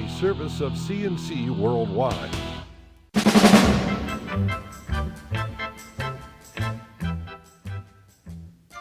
a service of CNC Worldwide.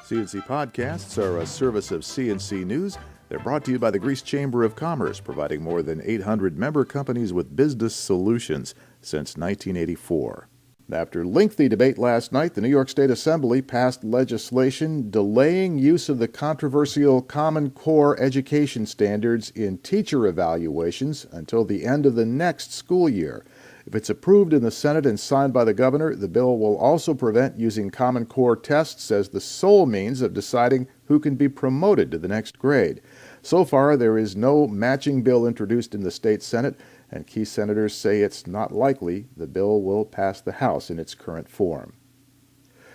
CNC Podcasts are a service of CNC News. They're brought to you by the Greece Chamber of Commerce, providing more than 800 member companies with business solutions since 1984. After lengthy debate last night, the New York State Assembly passed legislation delaying use of the controversial Common Core education standards in teacher evaluations until the end of the next school year. If it's approved in the Senate and signed by the governor, the bill will also prevent using Common Core tests as the sole means of deciding who can be promoted to the next grade. So far, there is no matching bill introduced in the state Senate, and key senators say it's not likely the bill will pass the House in its current form.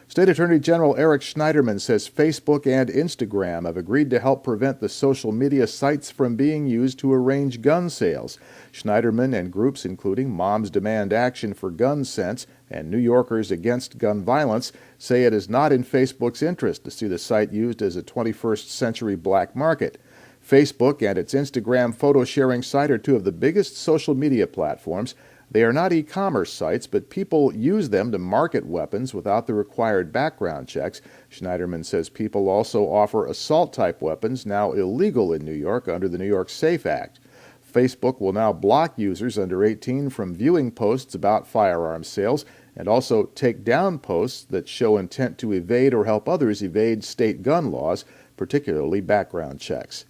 State Attorney General Eric Schneiderman says Facebook and Instagram have agreed to help prevent the social media sites from being used to arrange gun sales. Schneiderman and groups including Moms Demand Action for Gun Sense and New Yorkers Against Gun Violence say it is not in Facebook's interest to see the site used as a 21st century black market. Facebook and its Instagram photo-sharing site are two of the biggest social media platforms. They are not e-commerce sites, but people use them to market weapons without the required background checks. Schneiderman says people also offer assault-type weapons, now illegal in New York under the New York SAFE Act. Facebook will now block users under 18 from viewing posts about firearms sales and also take down posts that show intent to evade or help others evade state gun laws, particularly background checks.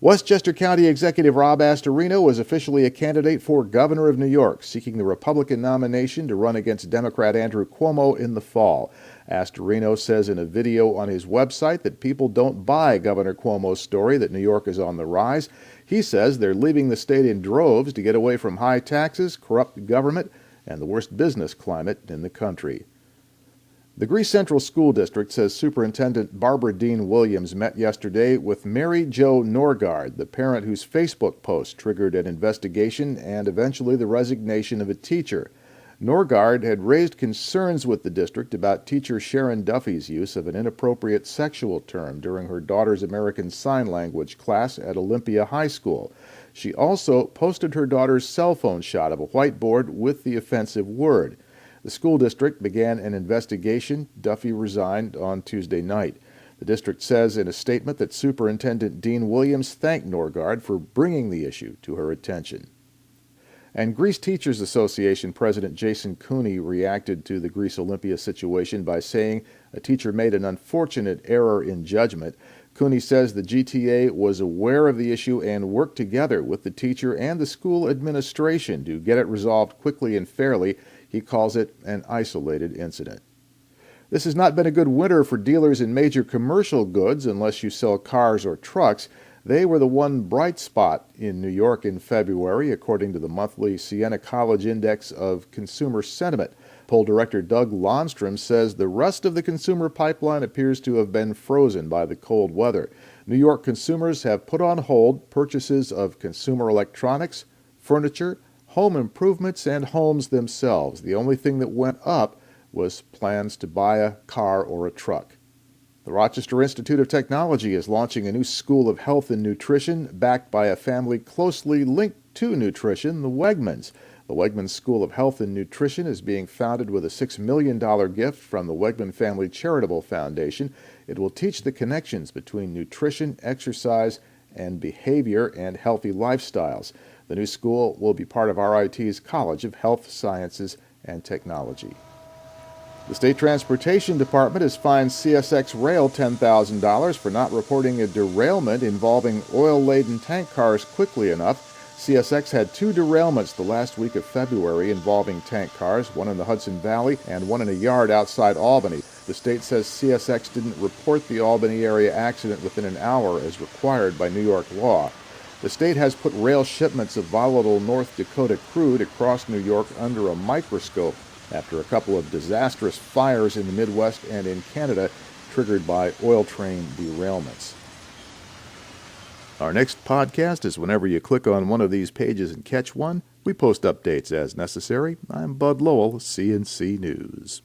Westchester County Executive Rob Astorino was officially a candidate for governor of New York, seeking the Republican nomination to run against Democrat Andrew Cuomo in the fall. Astorino says in a video on his website that people don't buy Governor Cuomo's story that New York is on the rise. He says they're leaving the state in droves to get away from high taxes, corrupt government, and the worst business climate in the country. The Greece Central School District says Superintendent Barbara Dean Williams met yesterday with Mary Jo Norgard, the parent whose Facebook post triggered an investigation and eventually the resignation of a teacher. Norgard had raised concerns with the district about teacher Sharon Duffy's use of an inappropriate sexual term during her daughter's American Sign Language class at Olympia High School. She also posted her daughter's cell phone shot of a whiteboard with the offensive word. The school district began an investigation. Duffy resigned on Tuesday night. The district says in a statement that Superintendent Dean Williams thanked Norgard for bringing the issue to her attention. And Greece Teachers Association President Jason Cooney reacted to the Greece Olympia situation by saying a teacher made an unfortunate error in judgment. Cooney says the GTA was aware of the issue and worked together with the teacher and the school administration to get it resolved quickly and fairly. He calls it an isolated incident. This has not been a good winter for dealers in major commercial goods unless you sell cars or trucks. They were the one bright spot in New York in February, according to the monthly Siena College Index of Consumer Sentiment. Poll director Doug Lundstrom says the rest of the consumer pipeline appears to have been frozen by the cold weather. New York consumers have put on hold purchases of consumer electronics, furniture, home improvements, and homes themselves. The only thing that went up was plans to buy a car or a truck. The Rochester Institute of Technology is launching a new school of health and nutrition backed by a family closely linked to nutrition, the Wegmans. The Wegmans School of Health and Nutrition is being founded with a $6 million gift from the Wegman Family Charitable Foundation. It will teach the connections between nutrition, exercise, and behavior and healthy lifestyles. The new school will be part of RIT's College of Health Sciences and Technology. The State Transportation Department has fined CSX Rail $10,000 for not reporting a derailment involving oil-laden tank cars quickly enough. CSX had two derailments the last week of February involving tank cars, one in the Hudson Valley and one in a yard outside Albany. The state says CSX didn't report the Albany area accident within an hour as required by New York law. The state has put rail shipments of volatile North Dakota crude across New York under a microscope after a couple of disastrous fires in the Midwest and in Canada triggered by oil train derailments. Our next podcast is whenever you click on one of these pages and catch one. We post updates as necessary. I'm Bud Lowell, CNC News.